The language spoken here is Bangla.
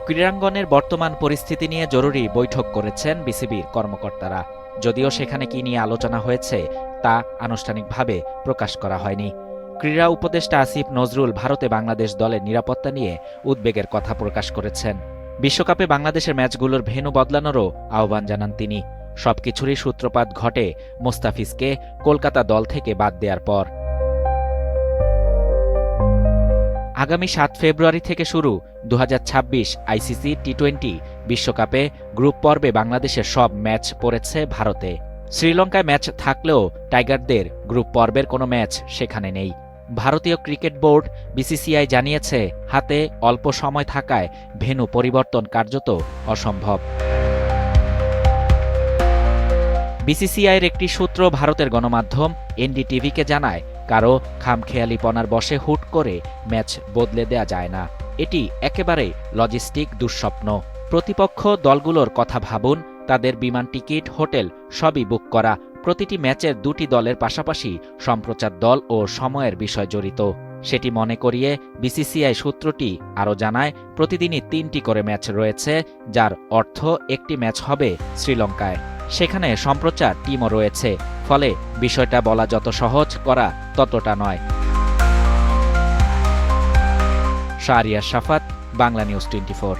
ক্রীড়াঙ্গনের বর্তমান পরিস্থিতি নিয়ে জরুরি বৈঠক করেছেন বিসিবির কর্মকর্তারা। যদিও সেখানে কি নিয়ে আলোচনা হয়েছে তা আনুষ্ঠানিকভাবে প্রকাশ করা হয়নি। ক্রীড়া উপদেষ্টা আসিফ নজরুল ভারতে বাংলাদেশ দলের নিরাপত্তা নিয়ে উদ্বেগের কথা প্রকাশ করেছেন। বিশ্বকাপে বাংলাদেশের ম্যাচগুলোর ভেন্যু বদলানোরও আহ্বান জানান তিনি। সবকিছুরই সূত্রপাত ঘটে মোস্তাফিজকে কলকাতা দল থেকে বাদ দেওয়ার পর। আগামী ৭ ফেব্রুয়ারি থেকে শুরু ২০২৬ আইসিসি টি-20 বিশ্বকাপে গ্রুপ পর্বে বাংলাদেশের সব ম্যাচ পড়েছে ভারতে। শ্রীলঙ্কায় ম্যাচ থাকলেও টাইগারদের গ্রুপ পর্বের কোনো ম্যাচ সেখানে নেই। ভারতীয় ক্রিকেট বোর্ড বিসিসিআই জানিয়েছে, হাতে অল্প সময় থাকায় ভেন্যু পরিবর্তন কার্যত অসম্ভব। বিসিসিআইয়ের একটি সূত্র ভারতের গণমাধ্যম এনডিটিভিকে জানায়, কারো খামখেয়ালিপনার বশে হুট করে ম্যাচ বদলে দেয়া যায় না। এটি একেবারে লজিস্টিক দুঃস্বপ্ন। প্রতিপক্ষ দলগুলোর কথা ভাবুন, তাদের বিমান টিকিট, হোটেল সবই বুক করা। প্রতিটি ম্যাচের দুটি দলের পাশাপাশি সম্প্রচার দল ও সময়ের বিষয় জড়িত। সেটি মনে করিয়ে বিসিসিআই সূত্রটি আরও জানায়, প্রতিদিনই ৩টি করে ম্যাচ রয়েছে, যার অর্থ একটি ম্যাচ হবে শ্রীলঙ্কায়। সেখানে সম্প্রচার টিমও রয়েছে, ফলে বিষয়টা বলা যত সহজ, করা ততটা নয়। শাহরিয়ার শাফাত, বাংলা নিউজ 24।